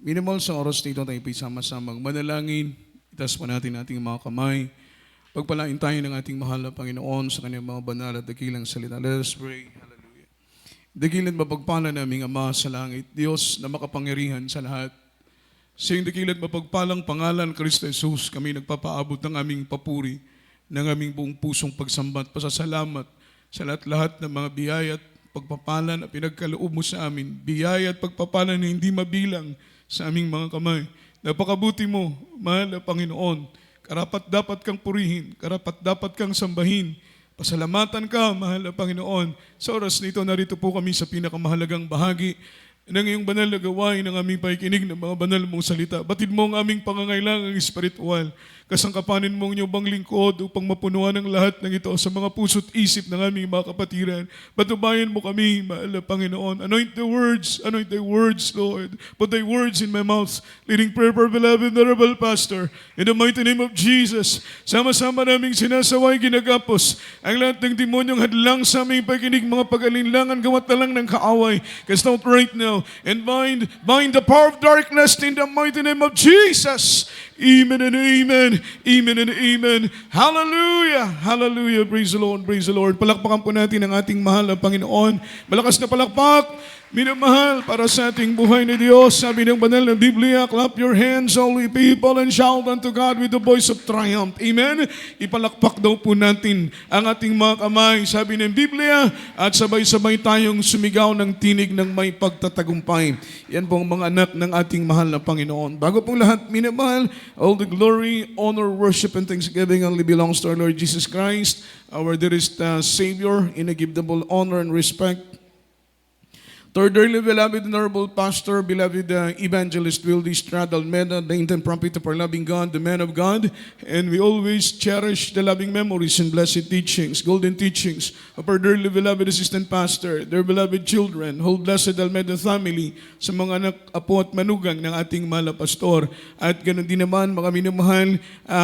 Minimal sa oras nito tayo sama-samang manalangin. Itaas po natin ating mga kamay. Pagpalain tayo ng ating mahal na Panginoon sa kanyang mga banal at dakilang salita. Let us pray. Hallelujah. Dakilan mapagpala naming Ama sa langit, Diyos na makapangyarihan sa lahat. Sa iyong dakilan mapagpalang pangalan, Kristo Jesus, kami nagpapaabot ng aming papuri, ng aming buong pusong pagsambat, pasasalamat sa lahat-lahat ng mga biyaya at pagpapala na pinagkaloob mo sa amin. Biyaya at pagpapala na hindi mabilang sa aming mga kamay. Napakabuti mo, mahal na Panginoon. Karapat dapat kang purihin, karapat dapat kang sambahin. Pasalamatan ka, mahal na Panginoon. Sa oras nito, narito po kami sa pinakamahalagang bahagi ng iyong banal na gawain ng aming pakikinig ng mga banal mong salita. Batid mo ang aming pangangailangang espiritual. Kasangkapanin mong inyong bang lingkod upang mapunuan ang lahat ng ito sa mga puso't isip ng aming mga kapatiran. Patubayan mo kami, mahal na Panginoon. Anoint the words, Lord. Put thy words in my mouth. Leading prayer for beloved Honorable Pastor. In the mighty name of Jesus, sama-sama naming sinasaway ginagapos ang lahat ng demonyong hadlang sa aming pakikinig, mga pag-alinlangan, gawat na lang ng kaaway. Cast out right now and bind the power of darkness in the mighty name of Jesus. Amen and amen. Amen and amen. Hallelujah. Hallelujah. Praise the Lord. Praise the Lord. Palakpakan po natin ang ating mahal na Panginoon. Malakas na palakpak. Minamahal para sa ating buhay ni Diyos. Sabi ng banal na Biblia, clap your hands, all ye people, and shout unto God with the voice of triumph. Amen? Ipalakpak daw po natin ang ating mga kamay. Sabi ng Biblia, at sabay-sabay tayong sumigaw ng tinig ng may pagtatagumpay. Yan po ang mga anak ng ating mahal na Panginoon. Bago pong lahat, minamahal, all the glory, honor, worship, and thanksgiving only belongs to our Lord Jesus Christ, our dearest Savior, inagibable honor and respect. To our dearly beloved Honorable Pastor, beloved Evangelist Wildy Strad Almeda, the intent prophet of our loving God, the man of God, and we always cherish the loving memories and blessed teachings, golden teachings of our dearly beloved Assistant Pastor, their beloved children, whole blessed Almeda family, sa mga anak, apo at manugang ng ating mahal na pastor. At ganoon din naman, mga minamahal,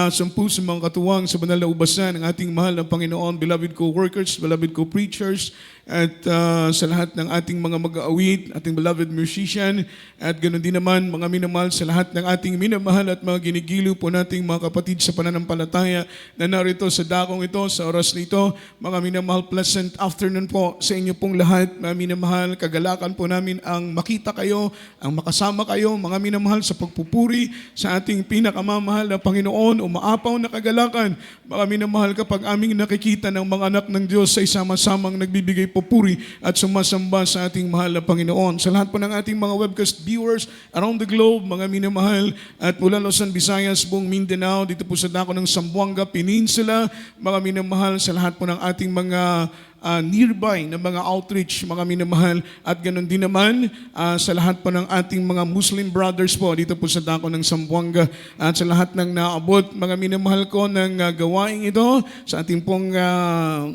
sa mga katuwang sa banal na ubasan ng ating mahal na Panginoon, beloved co-workers, beloved co-preachers, at sa lahat ng ating mga mag-aawit, ating beloved musician, at ganoon din naman mga minamahal sa lahat ng ating minamahal at mga ginigiliw po nating mga kapatid sa pananampalataya na narito sa dakong ito, sa oras nito. Mga minamahal, pleasant afternoon po sa inyo pong lahat. Mga minamahal, kagalakan po namin ang makita kayo, ang makasama kayo, mga minamahal, sa pagpupuri sa ating pinakamamahal na Panginoon, umaapaw na kagalakan. Mga minamahal, kapag aming nakikita ng mga anak ng Diyos sa isama-samang nagbibigay papuri at sumasamba sa ating mahal na Panginoon. Sa lahat po ng ating mga webcast viewers around the globe, mga minamahal, at mula Luzon, Visayas, buong Mindanao, dito po sa dako ng Zamboanga Peninsula, mga minamahal, sa lahat po ng ating mga nearby na mga outreach, mga minamahal, at ganoon din naman sa lahat po ng ating mga Muslim brothers po dito po sa dako ng Zamboanga, at sa lahat ng naabot, mga minamahal ko, ng gawain ito, sa ating pong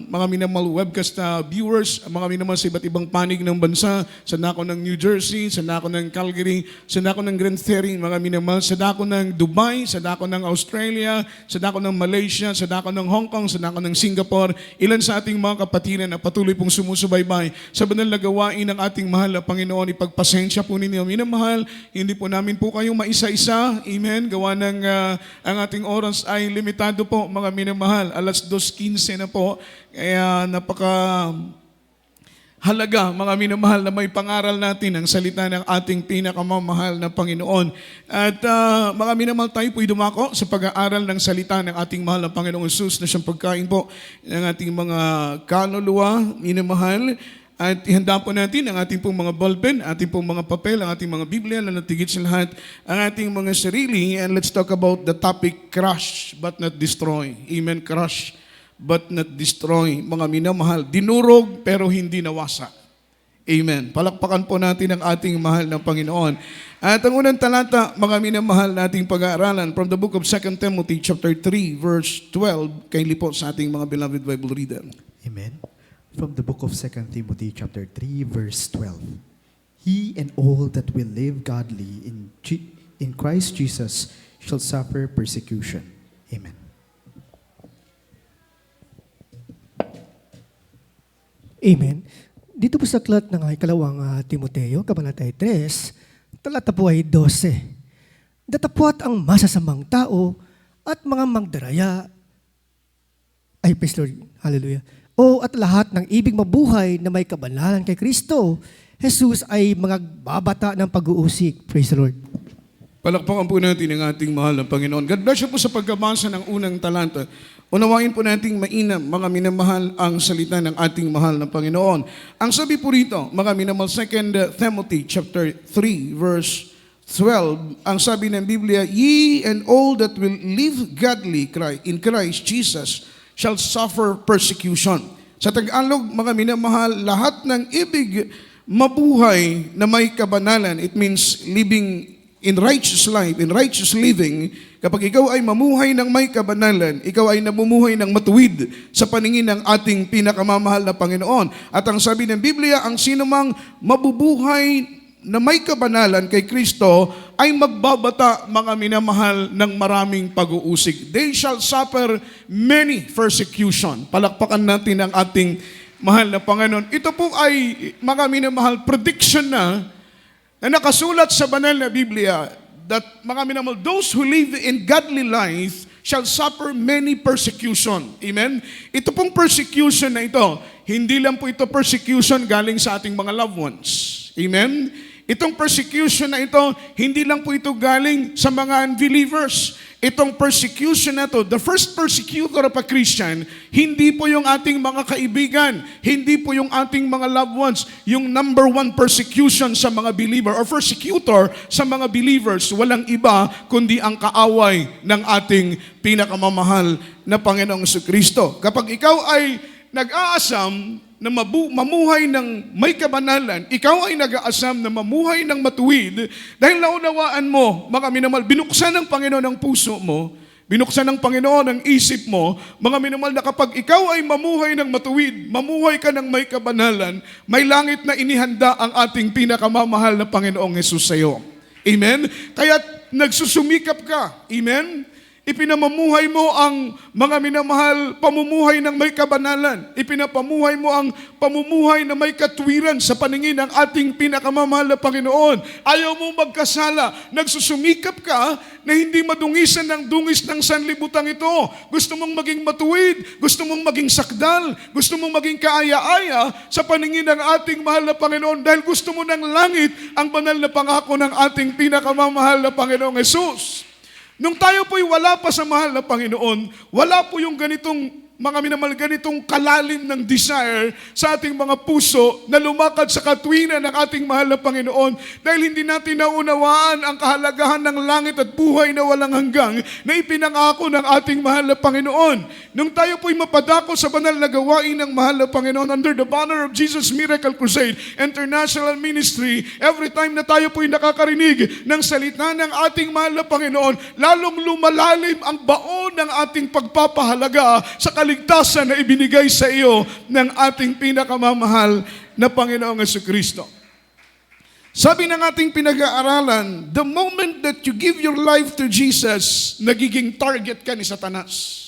mga minamahal webcast viewers, mga minamahal sa iba't ibang panig ng bansa, sa dako ng New Jersey, sa dako ng Calgary, sa dako ng Grand Ferry, mga minamahal, sa dako ng Dubai, sa dako ng Australia, sa dako ng Malaysia, sa dako ng Hong Kong, sa dako ng Singapore, ilan sa ating mga kapatid na patuloy pong sumusubaybay sa banal na gawain ng ating mahal na Panginoon. Ipagpasensya po ninyo, minamahal, hindi po namin po kayong maisa-isa. Amen. Gawa ng ang ating oras ay limitado po, mga minamahal. Alas 2:15 na po. Kaya halaga, mga minamahal, na may pangaral natin ang salita ng ating pinakamamahal na Panginoon. At mga minamahal, tayo po'y dumako sa pag-aaral ng salita ng ating mahal na Panginoong Jesus na siyang pagkain po ng ating mga kaluluwa, minamahal. At ihanda po natin ang ating pong mga ballpen, ating pong mga papel, ang ating mga Biblia, na natigit sa lahat ang ating mga sarili. And let's talk about the topic, crush but not destroy. Amen, crush but not destroy. Mga minamahal, dinurog pero hindi nawasak. Amen. Palakpakan po natin ang ating mahal na Panginoon. At ang unang talata, mga minamahal, nating pag-aaralan from the book of 2 Timothy chapter 3 verse 12, kaili po sa ating mga beloved Bible reader. Amen. From the book of 2 Timothy chapter 3 verse 12. He and all that will live godly in Christ Jesus shall suffer persecution. Amen. Amen. Dito po sa aklat ng ikalawang Timoteo, Kabanata 3, talata po ay 12. Datapwat ang masasamang tao at mga magdaraya, ay praise Lord, hallelujah. O at lahat ng ibig mabuhay na may kabanalan kay Kristo, Jesus ay magbabata ng pag-uusig. Praise the Lord. Palakpakan po natin ang ating mahal na Panginoon. God bless you po sa pagkabasa ng unang talata. Unawain po nating mainam, mga minamahal, ang salita ng ating mahal na Panginoon. Ang sabi po rito, mga minamahal, 2 Timothy chapter 3, verse 12, ang sabi ng Biblia, ye and all that will live godly in Christ Jesus shall suffer persecution. Sa Tagalog, mga minamahal, lahat ng ibig mabuhay na may kabanalan, it means living in righteous life, in righteous living. Kapag ikaw ay mamuhay ng may kabanalan, ikaw ay namumuhay ng matuwid sa paningin ng ating pinakamamahal na Panginoon. At ang sabi ng Biblia, ang sinumang mabubuhay na may kabanalan kay Kristo ay magbabata, mga minamahal, ng maraming pag-uusig. They shall suffer many persecution. Palakpakan natin ang ating mahal na Panginoon. Ito po ay, mga minamahal, prediction na nakasulat sa banal na Biblia that, mga minamahal, those who live in godly life shall suffer many persecution. Amen? Ito pong persecution na ito, hindi lang po ito persecution galing sa ating mga loved ones. Amen? Itong persecution na ito, hindi lang po ito galing sa mga unbelievers. Itong persecution na ito, the first persecutor of a Christian, hindi po yung ating mga kaibigan, hindi po yung ating mga loved ones. Yung number one persecution sa mga believer or persecutor sa mga believers, walang iba kundi ang kaaway ng ating pinakamamahal na Panginoong Jesucristo. Kapag ikaw ay nag-aasam na mamuhay ng may kabanalan, ikaw ay nag-aasam na mamuhay ng matuwid, dahil naunawaan mo, mga minamahal, binuksan ng Panginoon ang puso mo, binuksan ng Panginoon ang isip mo, mga minamahal, na kapag ikaw ay mamuhay ng matuwid, mamuhay ka ng may kabanalan, may langit na inihanda ang ating pinakamamahal na Panginoong Jesus sa iyo. Amen? Kaya nagsusumikap ka. Amen? Ipinamamuhay mo ang, mga minamahal, pamumuhay ng may kabanalan. Ipinapamuhay mo ang pamumuhay na may katwiran sa paningin ng ating pinakamamahal na Panginoon. Ayaw mo magkasala. Nagsusumikap ka na hindi madungisan ng dungis ng sanlibutan ito. Gusto mong maging matuwid, gusto mong maging sakdal, gusto mong maging kaaya-aya sa paningin ng ating mahal na Panginoon dahil gusto mo ng langit ang banal na pangako ng ating pinakamamahal na Panginoong Jesus. Nung tayo po'y wala pa sa mahal na Panginoon, wala po yung ganitong, mga minamahal, ganitong kalalim ng desire sa ating mga puso na lumakad sa katwiran ng ating mahal na Panginoon dahil hindi natin naunawaan ang kahalagahan ng langit at buhay na walang hanggang na ipinangako ng ating mahal na Panginoon. Nung tayo po'y mapadako sa banal na gawain ng mahal na Panginoon under the banner of Jesus Miracle Crusade International Ministry, every time na tayo po'y nakakarinig ng salita ng ating mahal na Panginoon, lalong lumalalim ang baon ng ating pagpapahalaga sa kaligtasan na ibinigay sa iyo ng ating pinakamamahal na Panginoong Jesucristo. Sabi ng ating pinag-aaralan, the moment that you give your life to Jesus, nagiging target ka ni Satanas.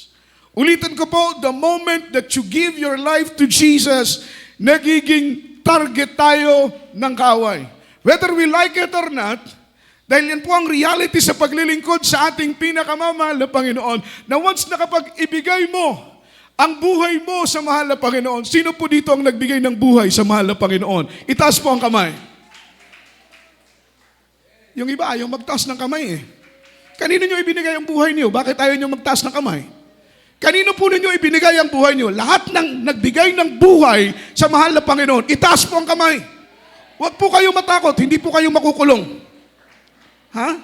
Ulitin ko po, the moment that you give your life to Jesus, nagiging target tayo ng kaaway. Whether we like it or not, dahil yan po ang reality sa paglilingkod sa ating pinakamamahal na Panginoon, na once na kapag ibigay mo ang buhay mo sa mahal na Panginoon, sino po dito ang nagbigay ng buhay sa mahal na Panginoon? Itaas po ang kamay. Yung iba, ayaw magtaas ng kamay eh. Kanino nyo ibinigay ang buhay niyo? Bakit ayaw nyo magtaas ng kamay? Kanino po ninyo ibinigay ang buhay niyo? Lahat ng nagbigay ng buhay sa mahal na Panginoon, itaas po ang kamay. Huwag po kayo matakot, hindi po kayo makukulong. Ha?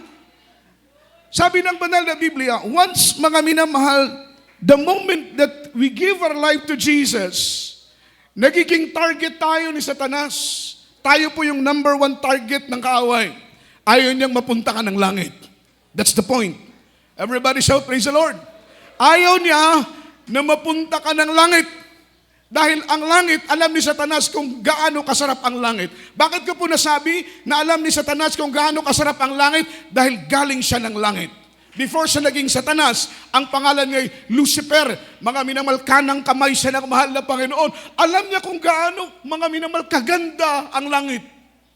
Sabi ng banal na Biblia, once, mga minamahal, the moment that we give our life to Jesus, nagiging target tayo ni Satanas. Tayo po yung number one target ng kaaway. Ayaw niyang mapunta ka ng langit. That's the point. Everybody shout, praise the Lord. Ayaw niya na mapunta ka ng langit. Dahil ang langit, alam ni Satanas kung gaano kasarap ang langit. Bakit ko po nasabi na alam ni Satanas kung gaano kasarap ang langit? Dahil galing siya ng langit. Before siya naging Satanas, ang pangalan niya ay Lucifer. Mga minamahal, kanang kamay siya ng mahal na Panginoon. Alam niya kung gaano, mga minamahal, kaganda ang langit.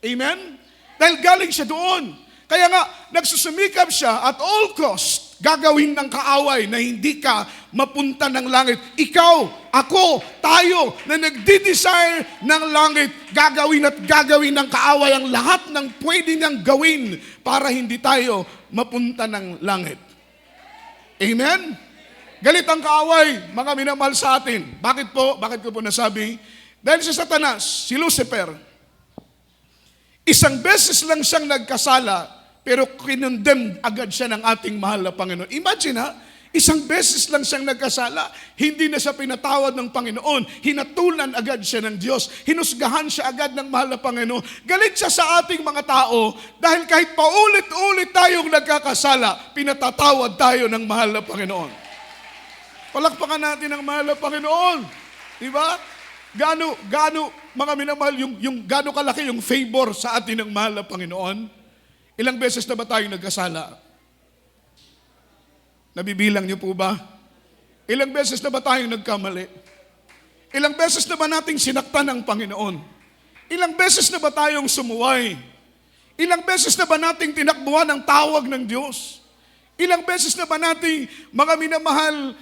Amen? Dahil galing siya doon. Kaya nga, nagsusumikap siya at all cost, gagawin ng kaaway na hindi ka mapunta ng langit. Ikaw, ako, tayo na nagdi-desire ng langit, gagawin ng kaaway ang lahat ng pwede niyang gawin para hindi tayo mapunta ng langit. Amen? Galit ang kaaway, mga minamahal sa atin. Bakit po? Bakit ko po nasabi? Dahil si Satanas, si Lucifer, isang beses lang siyang nagkasala, pero kinondemn agad siya ng ating mahal na Panginoon. Imagine ha, isang beses lang siyang nagkasala, hindi na siya pinatawad ng Panginoon, hinatulan agad siya ng Diyos, hinusgahan siya agad ng mahal na Panginoon. Galit siya sa ating mga tao, dahil kahit paulit-ulit tayong nagkakasala, pinatatawad tayo ng mahal na Panginoon. Palakpakan natin ang mahal na Panginoon. Diba? Gaano, mga minamahal, yung gaano kalaki yung favor sa atin ng mahal na Panginoon? Ilang beses na ba tayo nagkasala? Nabibilang niyo po ba? Ilang beses na ba tayo nagkamali? Ilang beses na ba nating sinaktan ng Panginoon? Ilang beses na ba tayong sumuway? Ilang beses na ba nating tinakbuhan ang tawag ng Diyos? Ilang beses na ba nating, mga minamahal,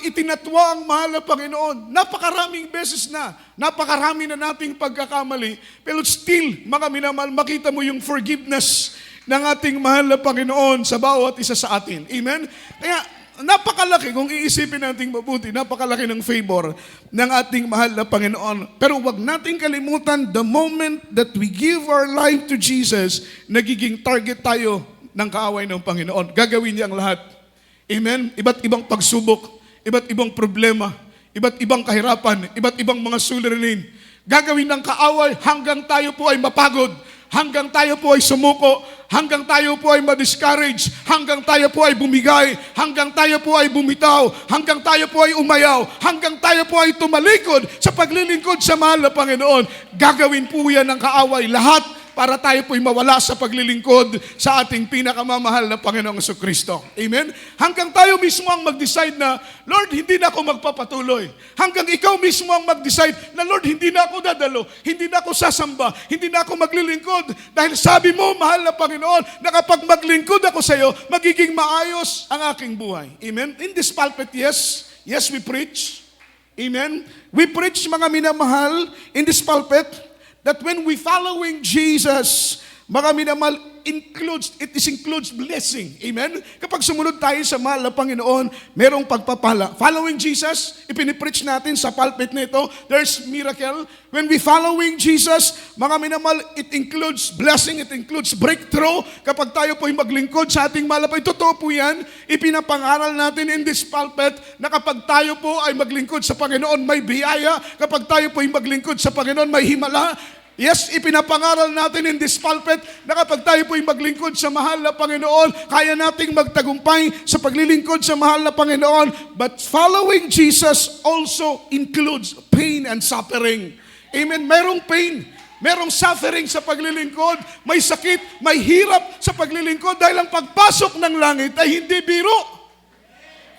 itinatwa ang mahal na Panginoon? Napakaraming beses na. Napakarami na nating pagkakamali. Pero still, mga minamahal, makita mo yung forgiveness ng ating mahal na Panginoon sa bawat isa sa atin. Amen? Kaya, napakalaki, kung iisipin natin mabuti, napakalaki ng favor ng ating mahal na Panginoon. Pero wag nating kalimutan, the moment that we give our life to Jesus, nagiging target tayo ng kaaway ng Panginoon. Gagawin niya ang lahat. Amen? Iba't ibang pagsubok, iba't ibang problema, iba't ibang kahirapan, iba't ibang mga suliranin. Gagawin ng kaaway hanggang tayo po ay mapagod, hanggang tayo po ay sumuko, hanggang tayo po ay ma-discourage, hanggang tayo po ay bumigay, hanggang tayo po ay bumitaw, hanggang tayo po ay umayaw, hanggang tayo po ay tumalikod sa paglilingkod sa mahal na Panginoon. Gagawin po yan ng kaaway lahat para tayo po'y mawala sa paglilingkod sa ating pinakamamahal na Panginoong Jesucristo. Amen? Hanggang tayo mismo ang mag-decide na, Lord, hindi na ako magpapatuloy. Hanggang ikaw mismo ang mag-decide na, Lord, hindi na ako dadalo, hindi na ako sasamba, hindi na ako maglilingkod. Dahil sabi mo, mahal na Panginoon, na kapag maglingkod ako sa iyo, magiging maayos ang aking buhay. Amen? In this pulpit, yes, we preach. Amen? We preach, mga minamahal, in this pulpit, that when we following Jesus, mga minamahal, it includes blessing. Amen? Kapag sumunod tayo sa mahal na Panginoon, merong pagpapala. Following Jesus, ipinipreach natin sa pulpit nito, there's miracle. When we following Jesus, mga minamahal, it includes blessing, it includes breakthrough. Kapag tayo po'y maglingkod sa ating mahal na Panginoon, totoo po yan, ipinapangaral natin in this pulpit na kapag tayo po ay maglingkod sa Panginoon, may biyaya. Kapag tayo po'y maglingkod sa Panginoon, may himala. Yes, ipinapangaral natin in this pulpit na kapag tayo po'y maglingkod sa mahal na Panginoon, kaya nating magtagumpay sa paglilingkod sa mahal na Panginoon. But following Jesus also includes pain and suffering. Amen? Merong pain, merong suffering sa paglilingkod, may sakit, may hirap sa paglilingkod dahil ang pagpasok ng langit ay hindi biro.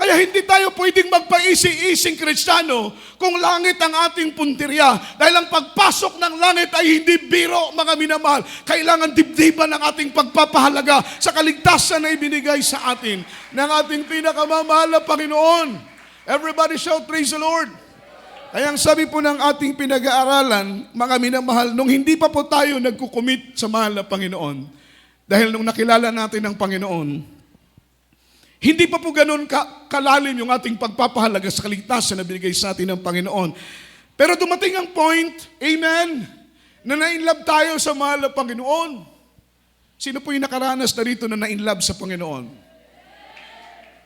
Kaya hindi tayo pwedeng magpaisi-ising Kristiyano kung langit ang ating puntirya. Dahil ang pagpasok ng langit ay hindi biro, mga minamahal. Kailangan dibdiban ng ating pagpapahalaga sa kaligtasan na ibinigay sa atin ng ating pinakamamahal na Panginoon. Everybody shout, praise the Lord. Kaya ang sabi po ng ating pinag-aaralan, mga minamahal, nung hindi pa po tayo nagkukumit sa mahal na Panginoon, dahil nung nakilala natin ang Panginoon, hindi pa po ganun kalalim yung ating pagpapahalaga sa kaligtasan na binigay sa atin ng Panginoon. Pero dumating ang point, amen, na na-inlove tayo sa mahal na Panginoon. Sino po yung nakaranas na rito na na-inlove sa Panginoon?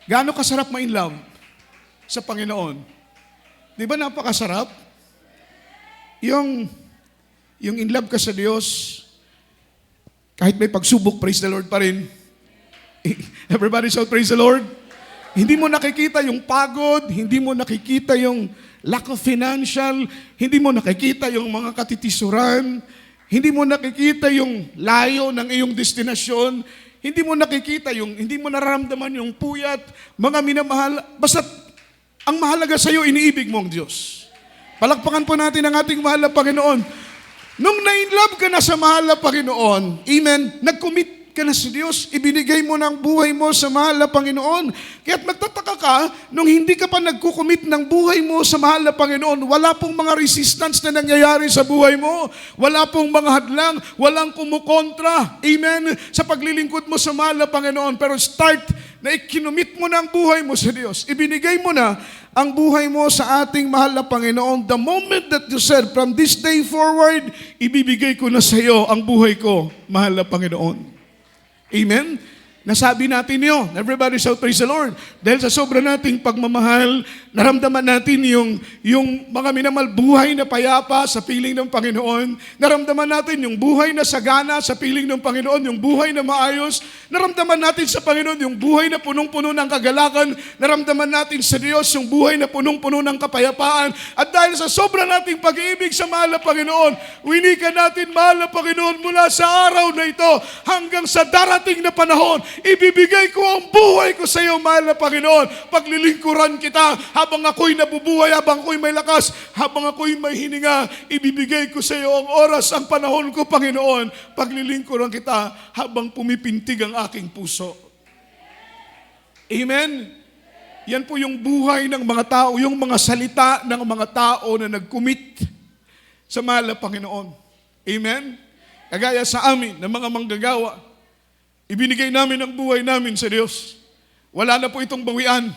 Gaano kasarap ma-inlove sa Panginoon? Di ba napakasarap? Yung inlove ka sa Diyos, kahit may pagsubok, praise the Lord pa rin. Everybody shout, praise the Lord. Hindi mo nakikita yung pagod, hindi mo nakikita yung lack of financial, hindi mo nakikita yung mga katitisuran, hindi mo nakikita yung layo ng iyong destinasyon, hindi mo nakikita hindi mo nararamdaman yung puyat, mga minamahal, basta ang mahalaga sa iyo, iniibig mo ang Diyos. Palakpakan po natin ang ating mahal na Panginoon. Nung na-inlove ka na sa mahal na Panginoon, amen, nag-commit ka na sa Diyos, ibinigay mo ng buhay mo sa mahal na Panginoon. Kaya't magtataka ka, nung hindi ka pa nagkukumit ng buhay mo sa mahal na Panginoon, wala pong mga resistance na nangyayari sa buhay mo. Wala pong mga hadlang, walang kumukontra, amen, sa paglilingkod mo sa mahal na Panginoon. Pero start na ikinumit mo na ang buhay mo sa Diyos. Ibinigay mo na ang buhay mo sa ating mahal na Panginoon. The moment that you said, from this day forward, ibibigay ko na sa iyo ang buhay ko, mahal na Panginoon. Amen? Nasabi natin yun. Everybody shout, praise the Lord. Dahil sa sobra nating pagmamahal, naramdaman natin yung mga minamahal buhay na payapa sa piling ng Panginoon. Naramdaman natin yung buhay na sagana sa piling ng Panginoon, yung buhay na maayos. Naramdaman natin sa Panginoon yung buhay na punong-puno ng kagalakan. Naramdaman natin sa Diyos yung buhay na punong-puno ng kapayapaan. At dahil sa sobra nating pag-ibig sa mahal na Panginoon, winikan natin, mahal na Panginoon, mula sa araw na ito hanggang sa darating na panahon, ibibigay ko ang buhay ko sa iyo, mahal na Panginoon. Paglilingkuran kita habang ako'y nabubuhay, habang ako'y may lakas, habang ako'y may hininga, ibibigay ko sa iyo ang oras, ang panahon ko, Panginoon. Paglilingkuran kita habang pumipintig ang aking puso. Amen? Yan po yung buhay ng mga tao, yung mga salita ng mga tao na nag-commit sa mahal na Panginoon. Amen? Kagaya sa amin, ng mga manggagawa, ibinigay namin ang buhay namin sa Diyos. Wala na po itong bawian.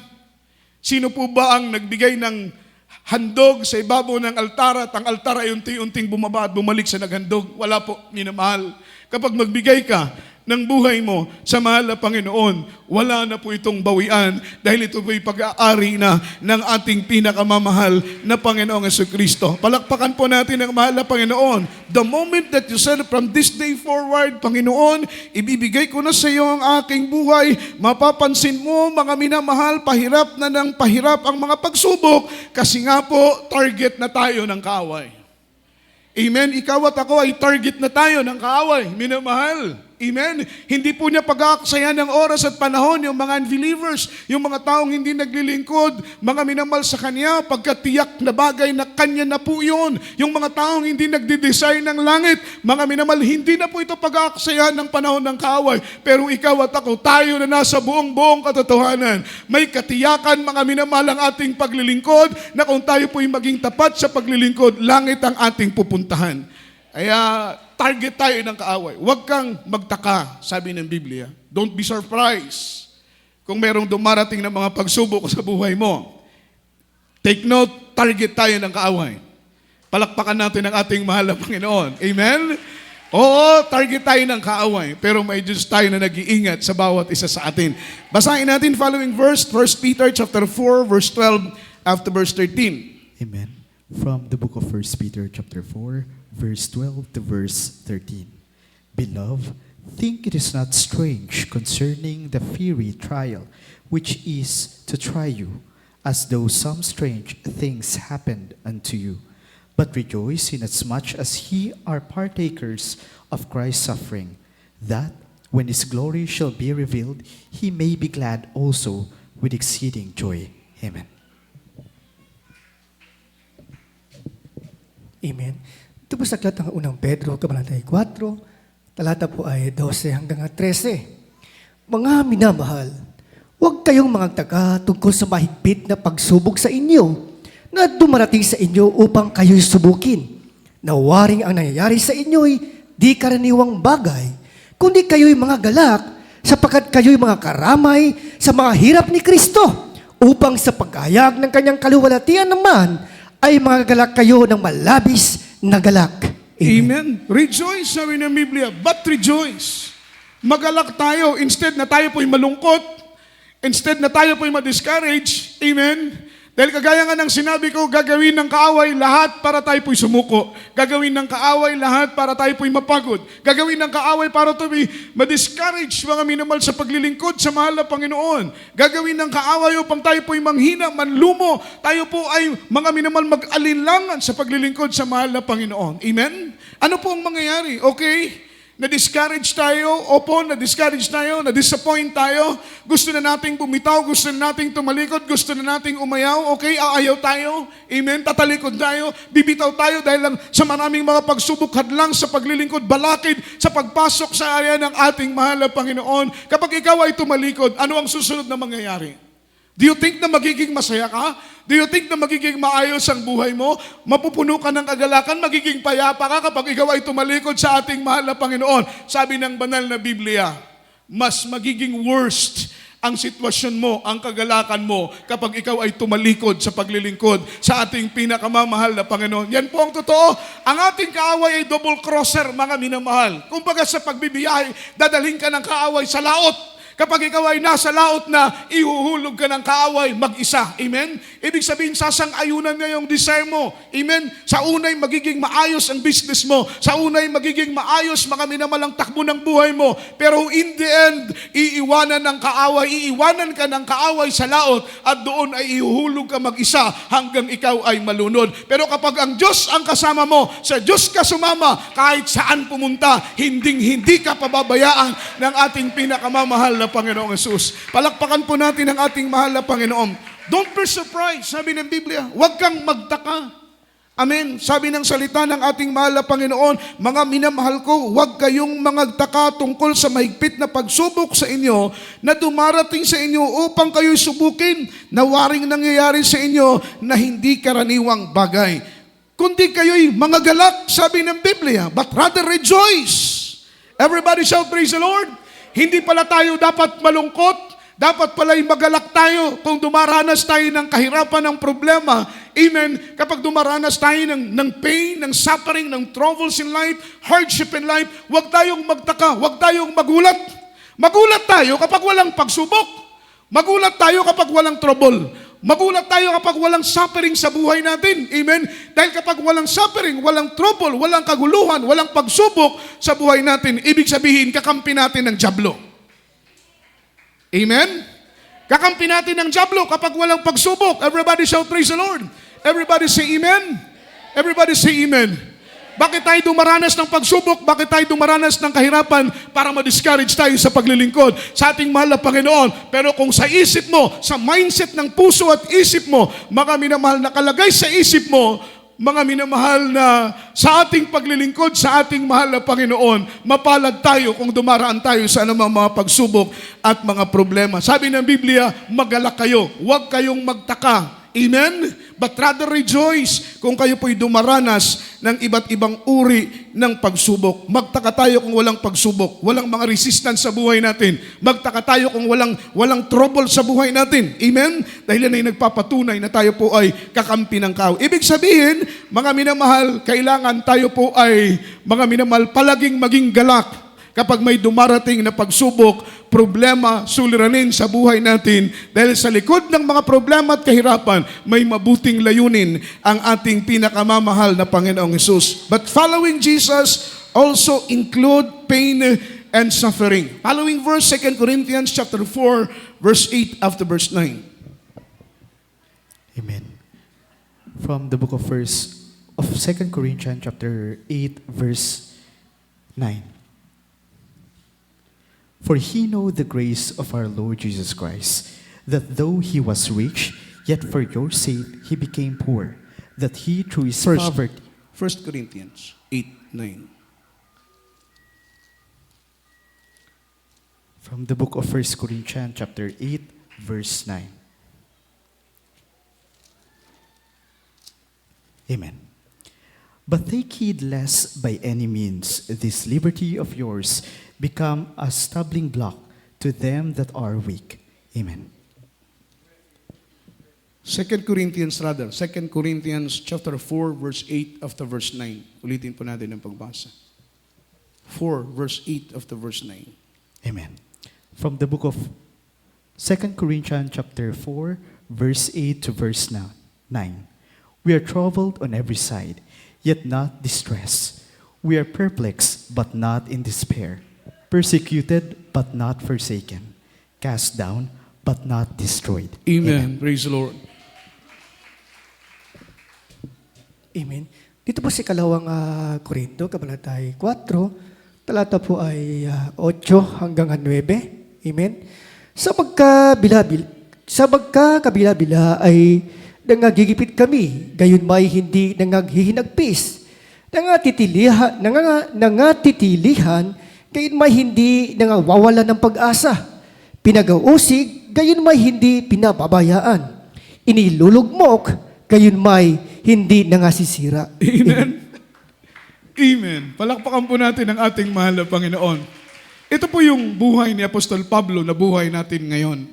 Sino po ba ang nagbigay ng handog sa ibabaw ng altar at ang altar ay unti-unting bumaba at bumalik sa naghandog? Wala po, minamahal. Kapag magbigay ka ng buhay mo sa mahal na Panginoon, wala na po itong bawian dahil ito po'y pag-aari na ng ating pinakamamahal na Panginoong Jesucristo. Palakpakan po natin ang mahal na Panginoon. The moment that you said, from this day forward, Panginoon, ibibigay ko na sa iyo ang aking buhay, mapapansin mo, mga minamahal, pahirap na ng pahirap ang mga pagsubok kasi nga po, target na tayo ng kaaway. Amen? Ikaw at ako ay target na tayo ng kaaway, minamahal. Amen? Hindi po niya pag-aaksayan ng oras at panahon yung mga unbelievers, yung mga taong hindi naglilingkod, mga minamahal sa Kanya, pagkatiyak na bagay na Kanya na po yun. Yung mga taong hindi nagdi-design ng langit, mga minamahal, hindi na po ito pag-aaksayan ng panahon ng kaaway. Pero ikaw at ako, tayo na nasa buong katotohanan, may katiyakan, mga minamahal, ang ating paglilingkod, na kung tayo po'y maging tapat sa paglilingkod, langit ang ating pupuntahan. Kaya, target tayo ng kaaway. Huwag kang magtaka, sabi ng Biblia. Don't be surprised kung merong dumarating na mga pagsubok sa buhay mo. Take note, target tayo ng kaaway. Palakpakan natin ang ating mahal na Panginoon. Amen? Oo, target tayo ng kaaway. Pero may Diyos tayo na nag-iingat sa bawat isa sa atin. Basahin natin following verse, 1 Peter chapter 4, verse 12, after verse 13. Amen. From the book of 1 Peter chapter 4, verse 12 to verse 13. Beloved, think it is not strange concerning the fiery trial which is to try you, as though some strange things happened unto you. But rejoice inasmuch as ye are partakers of Christ's suffering, that when his glory shall be revealed, he may be glad also with exceeding joy. Amen. Amen. Ito po sa aklat ng unang Pedro, Kabanata 4, talata po ay 12 hanggang 13. Mga minamahal, huwag kayong magtaka tungkol sa mahigpit na pagsubok sa inyo na dumarating sa inyo upang kayo'y subukin. Nawaring ang nangyayari sa inyo'y di karaniwang bagay, kundi kayo'y mga galak sapagkat kayo'y mga karamay sa mga hirap ni Kristo upang sa pagkayag ng kanyang kaluwalhatian naman ay mga galak kayo ng malabis na galak. Amen. Rejoice, sabi ng Biblia, but rejoice. Magalak tayo instead na tayo po'y malungkot, instead na tayo po'y ma-discourage. Amen. Dahil kagaya nga ng sinabi ko, gagawin ng kaaway lahat para tayo po'y sumuko. Gagawin ng kaaway lahat para tayo po'y mapagod. Gagawin ng kaaway para tayo ma-discourage, mga minamahal, sa paglilingkod sa mahal na Panginoon. Gagawin ng kaaway upang tayo po'y manghina, manlumo. Tayo po ay mga minamahal mag-alinlangan sa paglilingkod sa mahal na Panginoon. Amen? Ano po ang mangyayari? Okay? Na-discourage tayo, opo, na-discourage tayo, na-disappoint tayo, gusto na nating bumitaw, gusto na nating tumalikod, gusto na nating umayaw, okay, aayaw tayo, amen, tatalikod tayo, bibitaw tayo dahil lang sa maraming mga pagsubok hadlang sa paglilingkod, balakid sa pagpasok sa area ng ating mahal na Panginoon. Kapag ikaw ay tumalikod, ano ang susunod na mangyayari? Do you think na magiging masaya ka? Do you think na magiging maayos ang buhay mo? Mapupuno ka ng kagalakan, magiging payapa ka kapag ikaw ay tumalikod sa ating mahal na Panginoon. Sabi ng banal na Biblia, mas magiging worst ang sitwasyon mo, ang kagalakan mo kapag ikaw ay tumalikod sa paglilingkod sa ating pinakamamahal na Panginoon. Yan po ang totoo. Ang ating kaaway ay double crosser, mga minamahal. Kumbaga sa pagbibiyahe, dadalhin ka ng kaaway sa laot. Kapag ikaw ay nasa laot na, ihuhulog ka ng kaaway mag-isa. Amen? Ibig sabihin, sasang-ayunan niya yung desire mo. Amen? Sa unay, magiging maayos ang business mo. Sa unay, magiging maayos mga minamalang takbo ng buhay mo. Pero in the end, iiwanan ka ng kaaway sa laot at doon ay ihuhulog ka mag-isa hanggang ikaw ay malunod. Pero kapag ang Diyos ang kasama mo, sa Diyos ka sumama, kahit saan pumunta, hindi ka pababayaan ng ating pinakamamahal na Panginoong Hesus. Palakpakan po natin ang ating mahal na Panginoon. Don't be surprised, sabi ng Biblia. Huwag kang magtaka. Amen. Sabi ng salita ng ating mahal na Panginoon, mga minamahal ko, huwag kayong magtaka tungkol sa mahigpit na pagsubok sa inyo na dumarating sa inyo upang kayo'y subukin na waring nangyayari sa inyo na hindi karaniwang bagay. Kundi kayo'y mga galak, sabi ng Biblia, but rather rejoice. Everybody shout, praise the Lord. Hindi pala tayo dapat malungkot, dapat pala'y magalak tayo kung dumaranas tayo ng kahirapan, ng problema. Amen. Kapag dumaranas tayo ng pain, ng suffering, ng troubles in life, hardship in life, huwag tayong magtaka, huwag tayong magulat. Magulat tayo kapag walang pagsubok. Magulat tayo kapag walang trouble. Magulat tayo kapag walang suffering sa buhay natin. Amen? Dahil kapag walang suffering, walang trouble, walang kaguluhan, walang pagsubok sa buhay natin, ibig sabihin, kakampi natin ng dyablo. Amen? Kakampi natin ng dyablo kapag walang pagsubok. Everybody shout, praise the Lord. Everybody say amen. Everybody say amen. Bakit tayo dumaranas ng pagsubok? Bakit tayo dumaranas ng kahirapan? Para ma-discourage tayo sa paglilingkod sa ating mahal na Panginoon. Pero kung sa isip mo, sa mindset ng puso at isip mo, mga minamahal na kalagay sa isip mo, mga minamahal na sa ating paglilingkod sa ating mahal na Panginoon, mapalad tayo kung dumaraan tayo sa anumang mga pagsubok at mga problema. Sabi ng Biblia, magalak kayo, huwag kayong magtaka. Amen? But rather rejoice kung kayo po'y dumaranas ng iba't ibang uri ng pagsubok. Magtaka tayo kung walang pagsubok, walang mga resistance sa buhay natin. Magtaka tayo kung walang trouble sa buhay natin. Amen? Dahil yan ay nagpapatunay na tayo po ay kakampi ng kaaway. Ibig sabihin, mga minamahal, kailangan tayo po ay, mga minamahal, palaging maging galak. Kapag may dumarating na pagsubok, problema, suliranin sa buhay natin, dahil sa likod ng mga problema at kahirapan, may mabuting layunin ang ating pinakamamahal na Panginoong Hesus. But following Jesus also include pain and suffering. Following verse, 2 Corinthians chapter 4, verse 8 after verse 9. Amen. From the book of 2 Corinthians chapter 8, verse 9. For he know the grace of our Lord Jesus Christ, that though he was rich, yet for your sake he became poor, that he through his poverty. 1 Corinthians 8:9. From the book of 1 Corinthians chapter 8, verse 9. Amen. But take heed lest by any means this liberty of yours become a stumbling block to them that are weak. Amen. 2 Corinthians chapter 4, verse 8 after verse 9. Ulitin po natin ang pagbasa. 4, verse 8 after verse 9. Amen. From the book of 2 Corinthians chapter 4, verse 8 to verse 9. We are troubled on every side, yet not distressed. We are perplexed, but not in despair. Persecuted, but not forsaken. Cast down, but not destroyed. Amen. Praise the Lord. Amen. Dito po sa ikalawang Korinto, Kabanata 4, talata po ay 8 hanggang 9. Amen. Sa magkakabila-bila ay nangagigipit kami, gayon may hindi nangaghihinagpis. Nangatitilihan, gayon may hindi nangawawala ng pag-asa. Pinag-uusig, gayon may hindi pinababayaan. Inilulugmok, gayon may hindi nangasisira. Amen. Amen. Palakpakan po natin ang ating mahal na Panginoon. Ito po yung buhay ni Apostol Pablo na buhay natin ngayon.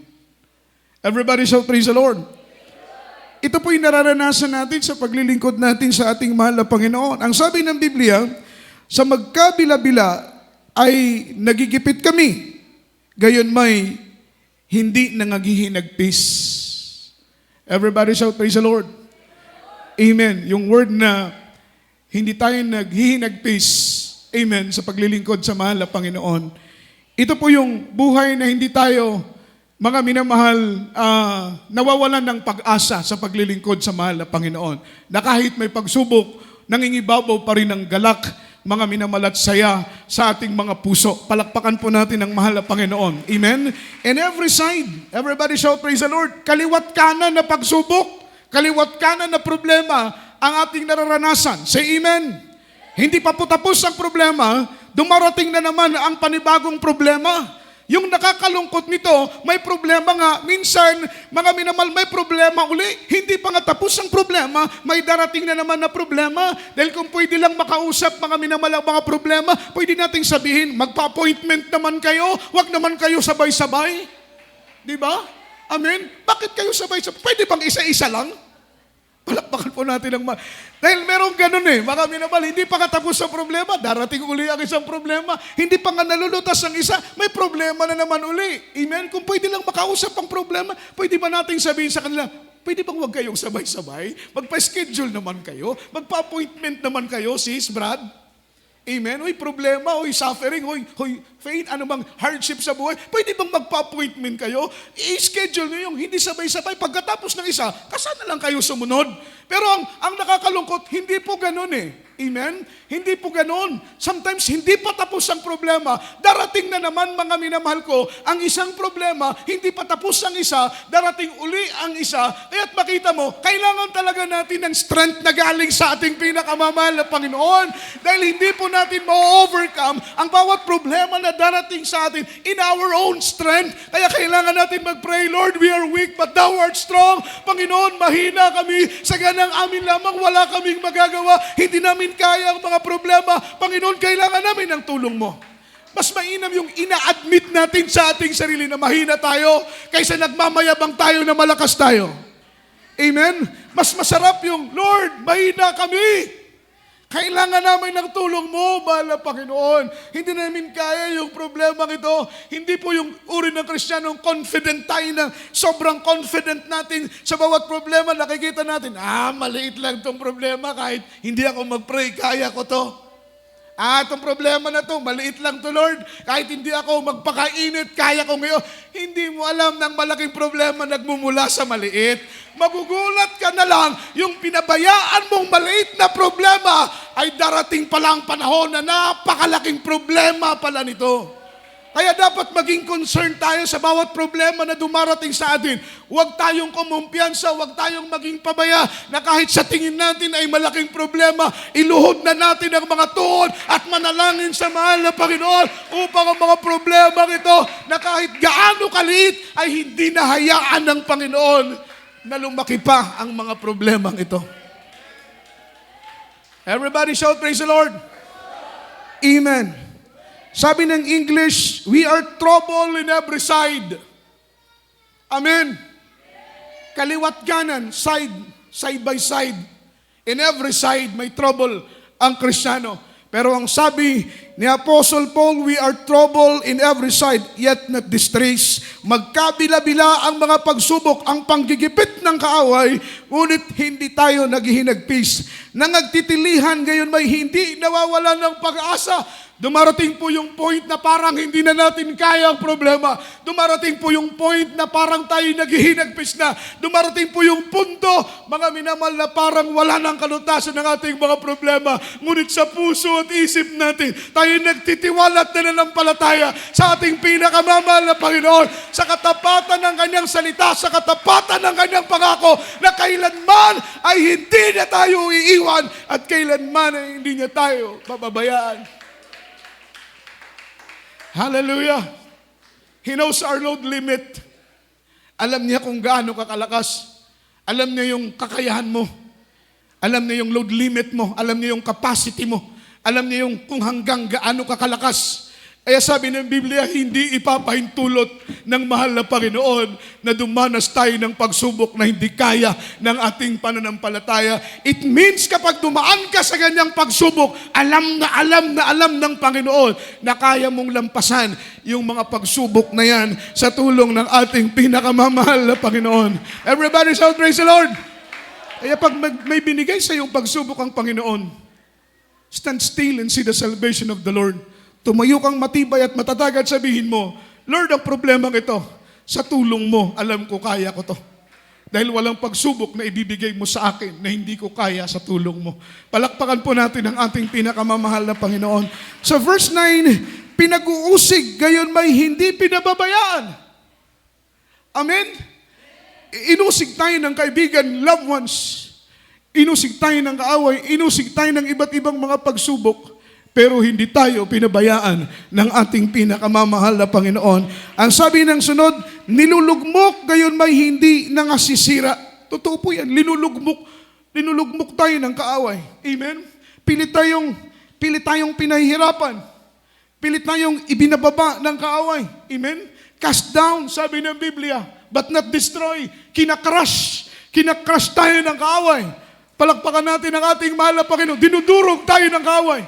Everybody shout praise the Lord. Ito po yung nararanasan natin sa paglilingkod natin sa ating mahal na Panginoon. Ang sabi ng Biblia, sa magkabila-bila ay nagigipit kami. Gayon may hindi nangaghihinagpis. Everybody shout praise the Lord. Amen. Yung word na hindi tayo naghihinagpis. Amen. Sa paglilingkod sa mahal na Panginoon. Ito po yung buhay na hindi tayo, mga minamahal, nawawalan ng pag-asa sa paglilingkod sa mahal na Panginoon. Na kahit may pagsubok, nangingibabaw pa rin ang galak, mga minamahal at saya sa ating mga puso. Palakpakan po natin ang mahal na Panginoon. Amen? And every side, everybody shout praise the Lord, kaliwat kanan na pagsubok, kaliwat kanan na problema ang ating nararanasan. Say amen. Hindi pa po tapos ang problema, dumarating na naman ang panibagong problema. Yung nakakalungkot nito, may problema nga. Minsan, mga minamahal, may problema uli. Hindi pa nga tapos ang problema, may darating na naman na problema. Dahil kung pwede lang makausap mga minamahal ang mga problema, pwede nating sabihin, magpa-appointment naman kayo, wag naman kayo sabay-sabay. Di ba? Amen? Bakit kayo sabay-sabay? Pwede bang isa-isa lang? Palakpakan po natin ang dahil merong ganun mga minamahal, hindi pa katapos ang problema, darating uli ang isang problema, hindi pa nga nalulutas ang isa, may problema na naman uli. Amen? Kung pwede lang makausap ang problema, pwede ba nating sabihin sa kanila, pwede bang huwag kayong sabay-sabay? Magpa-schedule naman kayo, magpa-appointment naman kayo, sis, Brad. Amen? Uy, problema, uy, suffering, uy, pain, ano bang hardship sa buhay, pwede bang magpa-appointment kayo? I-schedule nyo yung hindi sabay-sabay. Pagkatapos ng isa, kasana lang kayo sumunod. Pero ang nakakalungkot, hindi po ganun Amen? Hindi po ganun. Sometimes, hindi pa tapos ang problema. Darating na naman, mga minamahal ko, ang isang problema, hindi pa tapos ang isa, darating uli ang isa. Kaya't makita mo, kailangan talaga natin ng strength na galing sa ating pinakamamahal na Panginoon. Dahil hindi po natin ma-overcome ang bawat problema na darating sa atin in our own strength. Kaya kailangan natin mag-pray, Lord, we are weak, but Thou art strong. Panginoon, mahina kami. Sa ganang amin lamang, wala kaming magagawa. Hindi namin kaya ang mga problema. Panginoon, kailangan namin ng tulong mo. Mas mainam yung ina-admit natin sa ating sarili na mahina tayo kaysa nagmamayabang tayo na malakas tayo. Amen? Mas masarap yung, Lord, mahina kami. Kailangan namin ng tulong mo, mahal na Panginoon. Hindi namin kaya yung problema ito. Hindi po yung uri ng Kristiyanong confident tayo na sobrang confident natin sa bawat problema. Nakikita natin, maliit lang itong problema kahit hindi ako mag-pray, kaya ko to. Itong problema na to, maliit lang to, Lord. Kahit hindi ako magpakainit, kaya ko ngayon. Hindi mo alam ng malaking problema nagmumula sa maliit. Magugulat ka na lang, yung pinabayaan mong maliit na problema ay darating pala ang panahon na napakalaking problema pala nito. Kaya dapat maging concerned tayo sa bawat problema na dumarating sa atin. Huwag tayong kumumpiyansa, huwag tayong maging pabaya na kahit sa tingin natin ay malaking problema, iluhod na natin ang mga tuhod at manalangin sa mahal na Panginoon upang ang mga problema ito na kahit gaano kaliit ay hindi nahayaan ng Panginoon na lumaki pa ang mga problemang ito. Everybody shout, praise the Lord. Amen. Sabi ng English, we are trouble in every side. Amen. Kaliwat kanan, side by side. In every side, may trouble ang Kristiyano. Pero ang sabi ni Apostle Paul, we are trouble in every side, yet not distressed. Magkabila-bila ang mga pagsubok, ang panggigipit ng kaaway, ngunit hindi tayo naghihinagpis. Nangagtitilihan, gayon may hindi nawawalan ng pag-asa. Dumarating po yung point na parang hindi na natin kaya ang problema. Dumarating po yung point na parang tayo naghihinagpis na. Dumarating po yung punto, mga minamahal, na parang wala nang kalutasan ng ating mga problema. Ngunit sa puso at isip natin, tayo nagtitiwala at nananampalataya sa ating pinakamamahal na Panginoon, sa katapatan ng kanyang salita, sa katapatan ng kanyang pangako, na kailanman ay hindi na tayo iiwan at kailanman ay hindi niya tayo pababayaan. Hallelujah. He knows our load limit. Alam niya kung gaano ka kalakas. Alam niya yung kakayahan mo. Alam niya yung load limit mo. Alam niya yung capacity mo. Alam niya yung kung hanggang gaano ka kalakas. Kaya sabi ng Biblia, hindi ipapahintulot ng mahal na Panginoon na dumanas tayo ng pagsubok na hindi kaya ng ating pananampalataya. It means kapag dumaan ka sa ganyang pagsubok, alam ng Panginoon na kaya mong lampasan yung mga pagsubok na yan sa tulong ng ating pinakamamahal na Panginoon. Everybody shout, praise the Lord! Kaya pag may binigay sa iyong pagsubok ang Panginoon, stand still and see the salvation of the Lord. Tumayo kang matibay at matatag at sabihin mo, Lord, ang problemang ito, sa tulong mo, alam ko kaya ko to. Dahil walang pagsubok na ibibigay mo sa akin na hindi ko kaya sa tulong mo. Palakpakan po natin ang ating pinakamamahal na Panginoon. Sa verse 9, pinag-uusig, gayon may hindi pinababayaan. Amen? Inusig tayo ng kaibigan, loved ones. Inusig tayo ng kaaway. Inusig tayo ng iba't ibang mga pagsubok. Pero hindi tayo pinabayaan ng ating pinakamamahal na Panginoon. Ang sabi ng sunod, nilulugmok, gayon may hindi nangasisira. Totoo po yan, linulugmok tayo ng kaaway. Amen? Pilit tayong pinahihirapan. Pilit tayong ibinababa ng kaaway. Amen? Cast down, sabi ng Biblia, but not destroy. Kinakrush tayo ng kaaway. Palakpakan natin ang ating mahal na Panginoon. Dinudurog tayo ng kaaway.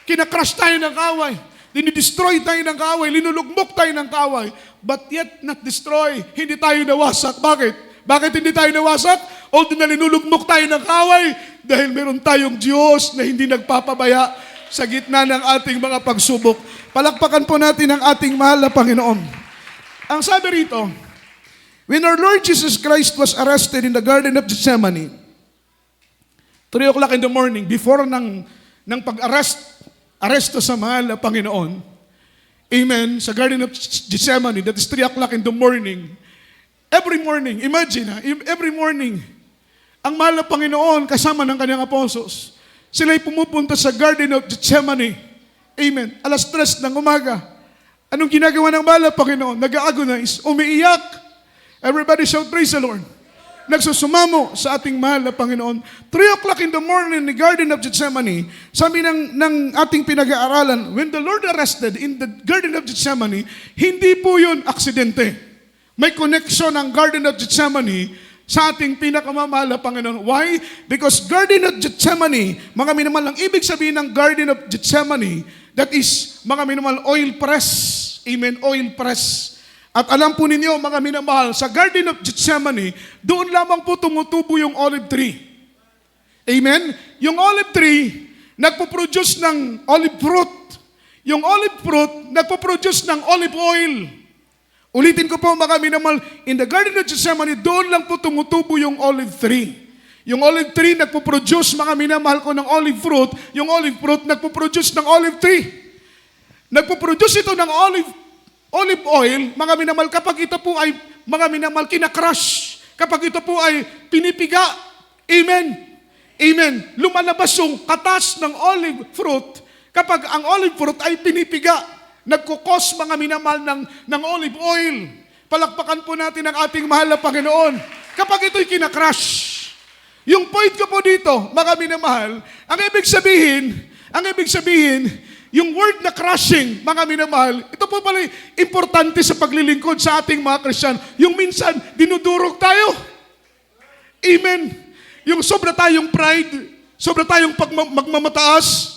Kinakrush tayo ng kaaway. Dinidestroy tayo ng kaaway. Linulugmok tayo ng kaaway. But yet not destroy. Hindi tayo nawasak. Bakit? Bakit hindi tayo nawasak? Although na linulugmok tayo ng kaaway, dahil meron tayong Diyos na hindi nagpapabaya sa gitna ng ating mga pagsubok. Palakpakan po natin ang ating mahal na Panginoon. Ang sabi rito, when our Lord Jesus Christ was arrested in the Garden of Gethsemane, 3 o'clock in the morning, before ng pag-aresto sa mahal na Panginoon, amen, sa Garden of Gethsemane, that is 3 o'clock in the morning, every morning, imagine every morning, ang mahal na Panginoon kasama ng kanyang apostles, sila'y pumupunta sa Garden of Gethsemane, amen, 3:00 ng umaga. Anong ginagawa ng mahal na Panginoon? Nag-agonize, umiiyak. Everybody shout, praise the Lord. Nagsusumamo sa ating mahal na Panginoon. 3 o'clock in the morning in the Garden of Gethsemane, sabi ng ating pinag-aaralan, when the Lord arrested in the Garden of Gethsemane, hindi po yun aksidente. May connection ang Garden of Gethsemane sa ating pinakamamahal na Panginoon. Why? Because Garden of Gethsemane, mga minamahal, ang ibig sabihin ng Garden of Gethsemane, that is, mga minamahal, oil press. Amen, oil press. At alam po ninyo, mga minamahal, sa Garden of Gethsemane, doon lamang po tumutubo yung olive tree. Amen? Yung olive tree, nagpo-produce ng olive fruit. Yung olive fruit, nagpo-produce ng olive oil. Ulitin ko po, mga minamahal, in the Garden of Gethsemane, doon lang po tumutubo yung olive tree. Yung olive tree, nagpo-produce, mga minamahal ko, ng olive fruit. Yung olive fruit, nagpo-produce ng olive tree. Nagpo-produce ito ng olive oil, mga minamahal, kapag ito po ay, mga minamahal, kinakrush, kapag ito po ay pinipiga, amen, amen, lumalabas yung katas ng olive fruit, kapag ang olive fruit ay pinipiga, nagkukos, mga minamahal, ng olive oil. Palakpakan po natin ang ating mahal na Panginoon. Kapag ito'y kinakrush, yung point ko po dito, mga minamahal, ang ibig sabihin, yung word na crushing, mga minamahal, ito po pala importante sa paglilingkod sa ating mga Kristiyan. Yung minsan, dinudurog tayo. Amen. Yung sobra tayong pride, sobra tayong magmamataas,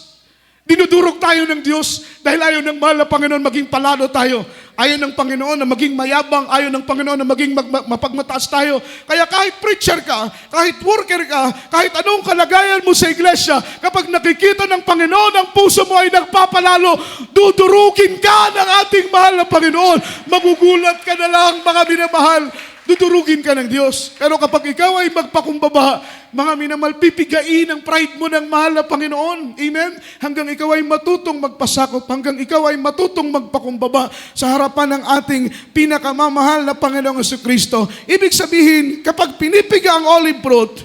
dinudurog tayo ng Diyos dahil ayaw ng mahal na Panginoon maging palalo tayo. Ayaw ng Panginoon na maging mayabang, ayaw ng Panginoon na maging mapagmataas tayo. Kaya kahit preacher ka, kahit worker ka, kahit anong kalagayan mo sa iglesia, kapag nakikita ng Panginoon, ang puso mo ay nagpapalalo, dudurugin ka ng ating mahal na Panginoon. Magugulat ka na lang, mga minamahal, dudurugin ka ng Diyos. Pero kapag ikaw ay magpakumbaba, mga minamahal, pipigain ang pride mo ng mahal na Panginoon. Amen? Hanggang ikaw ay matutong magpasakop, hanggang ikaw ay matutong magpakumbaba sa harapan ng ating pinakamamahal na Panginoong Jesucristo. Ibig sabihin, kapag pinipiga ang olive fruit,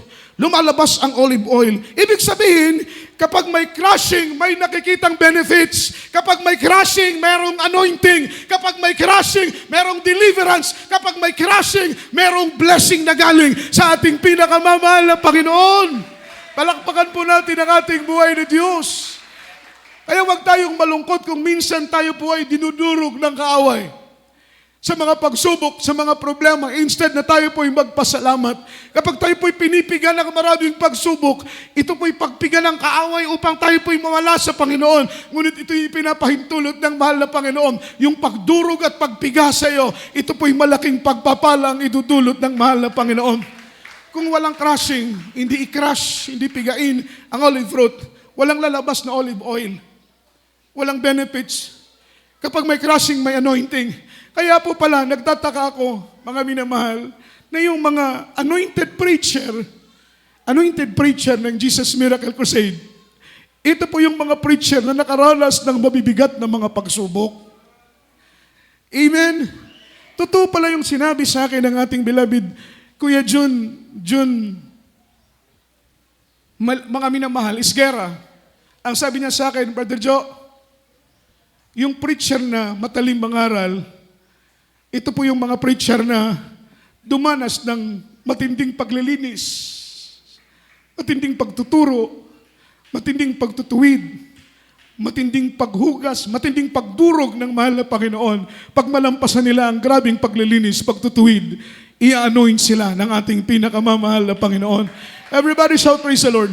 lumalabas ang olive oil. Ibig sabihin, kapag may crushing, may nakikitang benefits. Kapag may crushing, merong anointing. Kapag may crushing, merong deliverance. Kapag may crushing, merong blessing na galing sa ating pinakamamahal na Panginoon. Palakpakan po natin ang ating buhay na Diyos. Kaya huwag tayong malungkot kung minsan tayo po ay dinudurog ng kaaway. Sa mga pagsubok, sa mga problema, instead na tayo po'y magpasalamat. Kapag tayo po'y pinipigan ng maraming pagsubok, ito po'y pagpigan ng kaaway upang tayo po'y mawala sa Panginoon. Ngunit ito'y pinapahintulot ng mahal na Panginoon. Yung pagdurog at pagpiga sa iyo, ito po'y malaking pagpapalang idudulot ng mahal na Panginoon. Kung walang crushing, hindi i-crush, hindi pigain ang olive fruit, walang lalabas na olive oil. Walang benefits. Kapag may crushing, may anointing. Kaya po pala, nagtataka ako, mga minamahal, na yung mga anointed preacher ng Jesus Miracle Crusade, ito po yung mga preacher na nakaranas ng mabibigat na mga pagsubok. Amen? Totoo pala yung sinabi sa akin ng ating beloved Kuya Jun, mga minamahal, Isguera. Ang sabi niya sa akin, Brother Joe, yung preacher na matalim mangaral, ito po yung mga preacher na dumanas ng matinding paglilinis, matinding pagtuturo, matinding pagtutuwid, matinding paghugas, matinding pagdurog ng mahal na Panginoon. Pag malampasan nila ang grabing paglilinis, pagtutuwid, i-anoint sila ng ating pinakamamahal na Panginoon. Everybody shout, praise the Lord.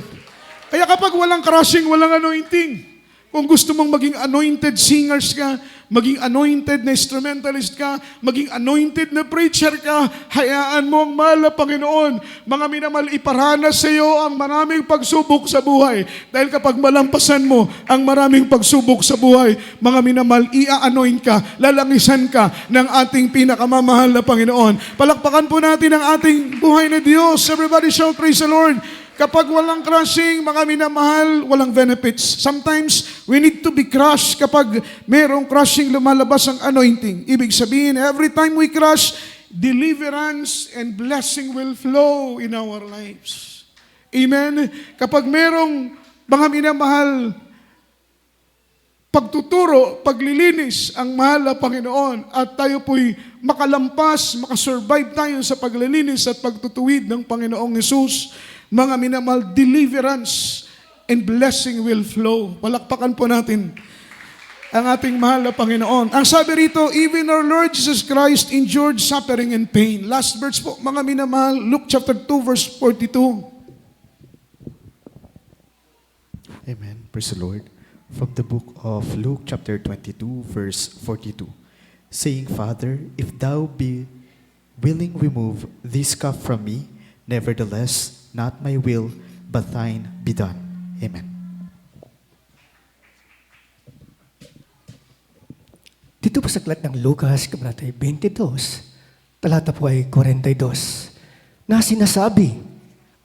Kaya kapag walang crushing, walang anointing. Kung gusto mong maging anointed singers ka, maging anointed na instrumentalist ka, maging anointed na preacher ka, hayaan mo ang mahal na Panginoon. Mga minamahal, iparanas sa iyo ang maraming pagsubok sa buhay. Dahil kapag malampasan mo ang maraming pagsubok sa buhay, mga minamahal, ia-anoint ka, lalangisan ka ng ating pinakamamahal na Panginoon. Palakpakan po natin ang ating buhay na Diyos. Everybody shout, praise the Lord. Kapag walang crushing, mga minamahal, walang benefits. Sometimes, we need to be crushed kapag merong crushing, lumalabas ang anointing. Ibig sabihin, every time we crush, deliverance and blessing will flow in our lives. Amen? Kapag merong, mga minamahal, pagtuturo, paglilinis ang mahal na Panginoon at tayo po'y makalampas, makasurvive tayo sa paglilinis at pagtutuwid ng Panginoong Hesus, mga minamahal, deliverance and blessing will flow. Palakpakan po natin ang ating mahal na Panginoon. Ang sabi rito, even our Lord Jesus Christ endured suffering and pain. Last verse po, mga minamahal, Luke chapter 2, verse 42. Amen. Praise the Lord. From the book of Luke chapter 22, verse 42. Saying, Father, if thou be willing, remove this cup from me. Nevertheless, not my will, but thine be done. Amen. Dito po sa aklat ng Lucas, kabanata 22, talata po ay 42, na sinasabi,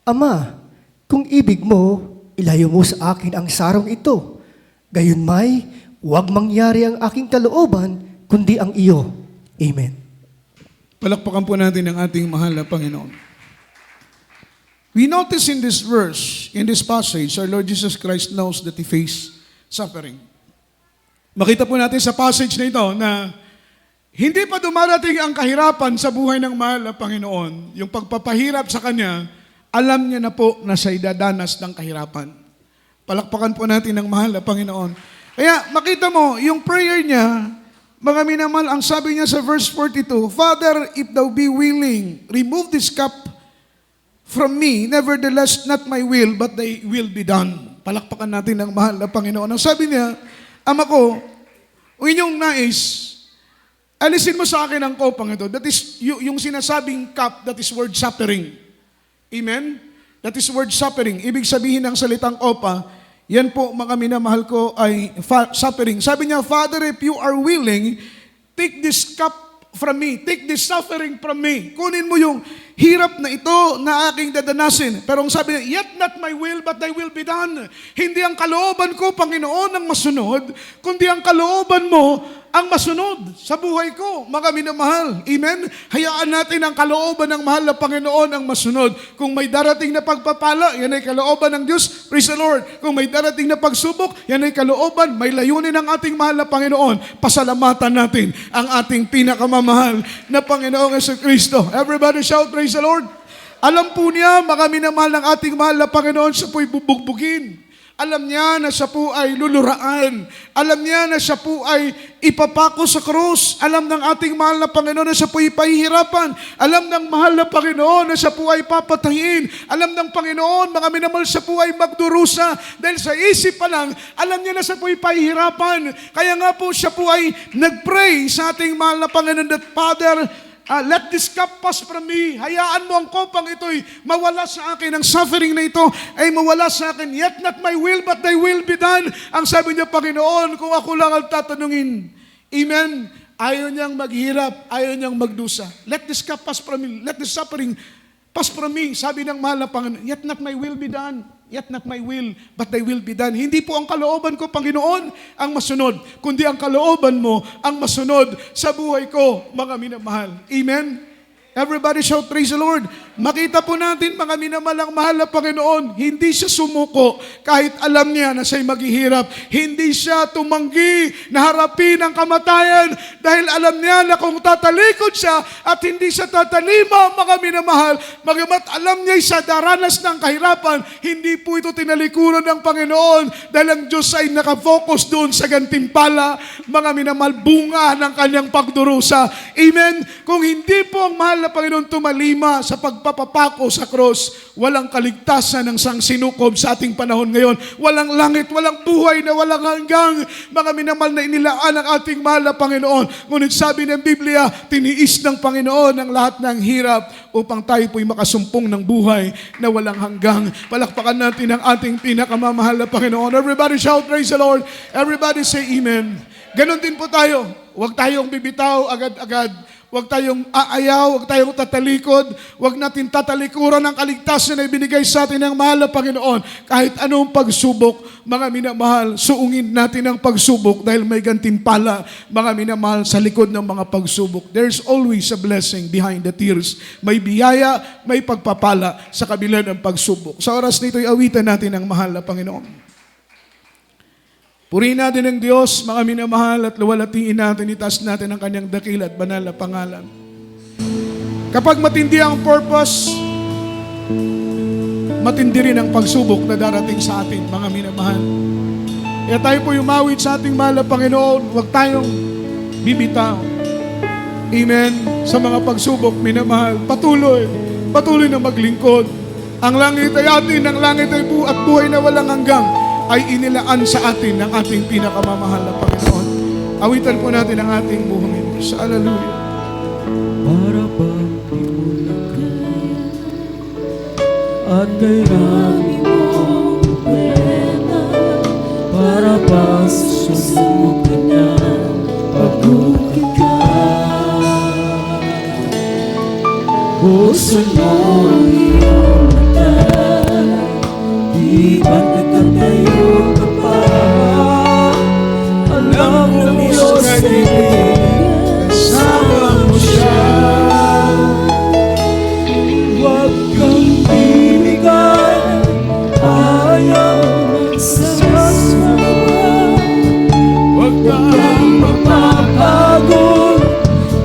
Ama, kung ibig mo, ilayo mo sa akin ang sarong ito. Gayon may, huwag mangyari ang aking kalooban, kundi ang iyo. Amen. Palakpakan po natin ang ating mahal na Panginoon. We notice in this verse, in this passage, our Lord Jesus Christ knows that He faced suffering. Makita po natin sa passage na ito na hindi pa dumarating ang kahirapan sa buhay ng mahal na Panginoon. Yung pagpapahirap sa Kanya, alam niya na po na siya idadanas ng kahirapan. Palakpakan po natin ang mahal na Panginoon. Kaya makita mo, yung prayer niya, mga minamahal, ang sabi niya sa verse 42, Father, if thou be willing, remove this cup from me, nevertheless, not my will, but thy will be done. Palakpakan natin ang mahal na Panginoon. Ang sabi niya, Ama ko, kung inyong nais Alisin mo sa akin ang kopang ito. That is, yung sinasabing cup, that is word suffering. Amen? That is word suffering. Ibig sabihin ng salitang kopa, yan po mga minamahal ko ay suffering. Sabi niya, Father, if you are willing, take this cup from me. Take this suffering from me. Kunin mo yung hirap na ito na aking dadanasin. Pero ang sabi niya, yet not my will, but thy will be done. Hindi ang kalooban ko, Panginoon, ang masunod, kundi ang kalooban mo ang masunod sa buhay ko, mga minamahal. Amen? Hayaan natin ang kalooban ng mahal na Panginoon ang masunod. Kung may darating na pagpapala, yan ay kalooban ng Diyos. Praise the Lord. Kung may darating na pagsubok, yan ay kalooban. May layunin ng ating mahal na Panginoon. Pasalamatan natin ang ating pinakamamahal na Panginoong Jesucristo. Everybody shout, praise the Lord. Alam po niya, mga minamahal ng ating mahal na Panginoon, siya po'y bubugbugin. Alam niya na siya po ay luluraan. Alam niya na siya po ay ipapako sa krus. Alam ng ating mahal na Panginoon na siya po ay pahihirapan. Alam ng mahal na Panginoon na siya po ay papatayin. Alam ng Panginoon, mga minamahal, siya po ay magdurusa. Dahil sa isip pa lang, alam niya na siya po ay pahihirapan. Kaya nga po siya po ay nagpray sa ating mahal na Panginoon that, Father, let this cup pass from me. Hayaan mo ang kopang ito'y mawala sa akin. Ang suffering na ito ay mawala sa akin. Yet not my will, but thy will be done. Ang sabi niya, Panginoon, kung ako lang ang tatanungin. Amen. Ayaw niyang maghirap. Ayaw niyang magdusa. Let this cup pass from me. Let this suffering pass from me. Sabi ng mahal na Panginoon, yet not my will be done. Yet not my will, but thy will be done. Hindi po ang kalooban ko, Panginoon, ang masunod, kundi ang kalooban mo ang masunod sa buhay ko, mga minamahal. Amen? Everybody shout, praise the Lord. Makita po natin, mga minamahal, ang mahal na Panginoon, hindi siya sumuko kahit alam niya na siya'y maghihirap. Hindi siya tumanggi na harapin ang kamatayan dahil alam niya na kung tatalikod siya at hindi siya tatalima, mga minamahal, magamat alam niya sa daranas ng kahirapan, hindi po ito tinalikuran ng Panginoon dahil ang Diyos ay nakafocus doon sa gantimpala, mga minamahal, bunga ng kanyang pagdurusa. Amen? Kung hindi po ang mahal na Panginoon tumalima sa pagpapapako sa cross, walang kaligtasan ng sangsinukob sa ating panahon ngayon. Walang langit, walang buhay na walang hanggang, mga minamahal, na inilaan ng ating mahal na Panginoon. Ngunit sabi ng Biblia, tiniis ng Panginoon ang lahat ng hirap upang tayo po'y makasumpong ng buhay na walang hanggang. Palakpakan natin ang ating pinakamamahal na Panginoon. Everybody shout, praise the Lord. Everybody say amen. Ganon din po tayo. Huwag tayong bibitaw agad-agad. Huwag tayong aayaw, huwag tayong tatalikod, huwag natin tatalikuran ang kaligtasan na ibinigay sa atin ng mahal na Panginoon. Kahit anong pagsubok, mga minamahal, suungin natin ang pagsubok dahil may gantimpala, mga minamahal, sa likod ng mga pagsubok. There's always a blessing behind the tears. May biyaya, may pagpapala sa kabila ng pagsubok. Sa oras nito'y awitan natin ang mahal na Panginoon. Purihin natin ang Diyos, mga minamahal, at luwalhatiin natin, itaas natin ang kanyang dakila at banal na pangalan. Kapag matindi ang purpose, matindi rin ang pagsubok na darating sa atin, mga minamahal. Kaya tayo po umawit sa ating mahal na Panginoon, huwag tayong bibitaw. Amen. Sa mga pagsubok, minamahal, patuloy na maglingkod. Ang langit ay atin, ang langit ay at buhay na walang hanggang ay inilaan sa atin ng ating pinakamamahal na Panginoon. Awitan po natin ang ating buhangin. Sa Hallelujah. Para bang imulakan at kay rami mong pena, para bang susubukan niya pagkukit ka. Buksan mo ang iyong mata, di ba't nagtatayo ka pa? Alam ng Diyos na kasama mo siya. Huwag kang bibigay, ayaw magsasama. Huwag kang mapapagod,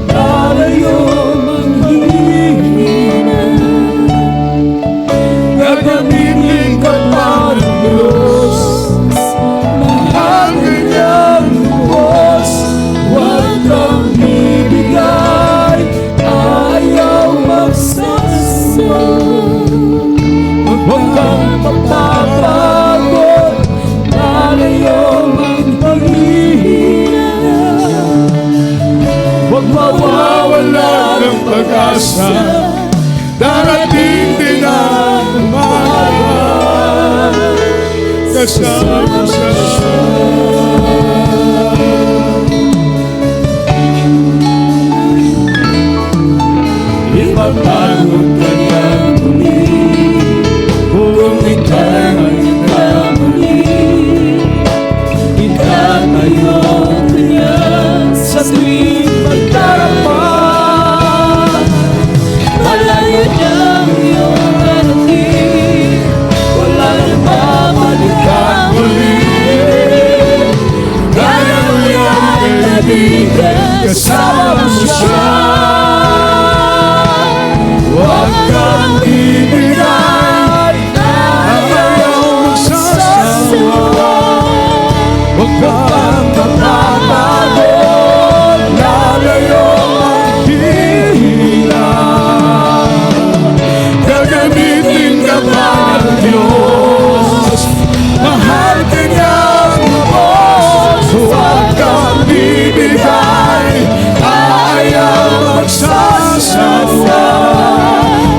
lalayo manghihina. Gagamitin ka pa ng Diyos, mahal kanyang lubos. ng pag-asa, darating din ang mahal, kasama sa Ipapagod ka niya muli, kung ika'y nagkamali. Itatayo ka niya sa tuwing magdarapa. Malayo niyang iyong darating, wala nang babalikan muli. Kaya mo yung kaibigan, kasama mo siya. Huwag kang ibigay, ayaw magsasawa. Huwag kang mapapagod, lalayo ang hihila. Gagamitin ka ba ng Diyos? Mahal ka niya ang Diyos. Huwag kang ibigay, ayaw magsasawa.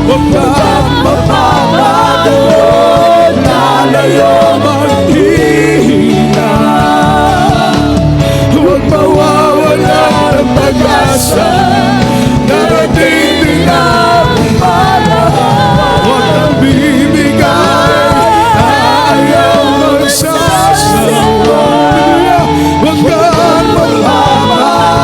Huwag kang mapapagod, lalayo maghihina. Huwag mawawala ng pag-asa, darating din ang panahon. Huwag kang bibigay, ayaw magsasawa. Huwag kang mapapagod,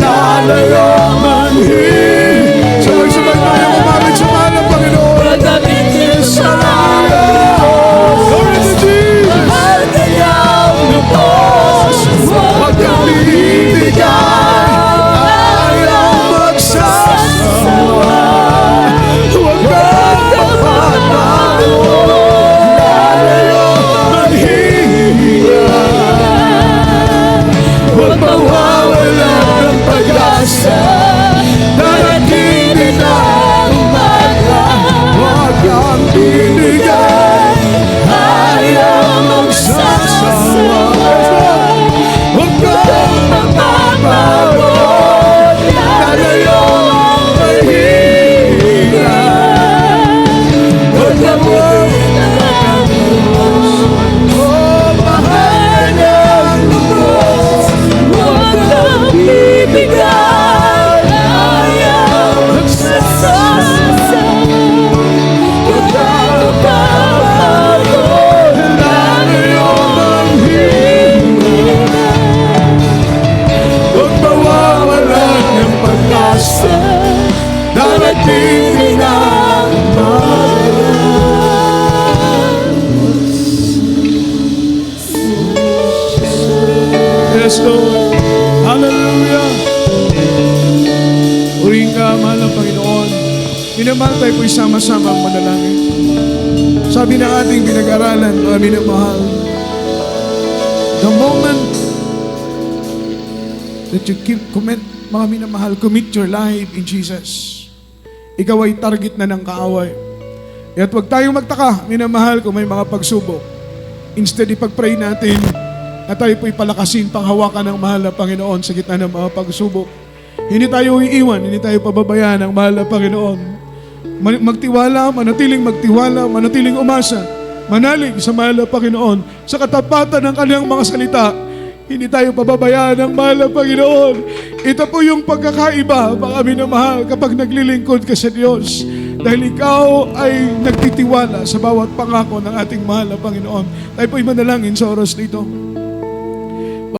lalayo maghihina. Sabay-sabay tayo kumapit sa mahal ng Panginoon. Pagdating sa Glory to Jesus. Mahal ka niya ang lubos. Huwag kang bibigay, ayaw magsasawa. Huwag kang mapapagod, lalayo maghihina. Huwag mawawala ng pag-asa, darating din ang umaga. Huwag kang binigay, ayaw magsasawa. Huwag kang mapapagod, lalayo ang mahina. Huwag kang mawalan ng mahal ng lubos. Huwag kang bibigay, ayaw magsasawa. Huwag kang mapapagod, lalayo ang hina. Huwag mawawalan ng pag-asa, darating din ang mahal. Yes, Lord. Hallelujah. Uriin ka, mahal ng Panginoon. Minamahal tayo po'y sama-sama ang manalangin. Sabi ng ating pinag-aralan, mga minamahal, the moment that you mga minamahal, commit your life in Jesus, ikaw ay target na ng kaaway. At huwag tayong magtaka, minamahal, kung may mga pagsubok. Instead, ipag-pray natin na tayo po'y palakasin, panghawakan ng mahal na Panginoon sa gitna ng mga pagsubok. Hindi tayo iiwan, hindi tayo pababayaan ng mahal na Panginoon. Magtiwala, manatiling umasa, manalig sa mahal na Panginoon, sa katapatan ng kanyang mga salita. Hindi tayo pababayaan ng mahal na Panginoon. Ito po yung pagkakaiba, mga minamahal, kapag naglilingkod ka sa Diyos. Dahil ikaw ay nagtitiwala sa bawat pangako ng ating mahal na Panginoon. Tayo po'y manalangin sa oras nito.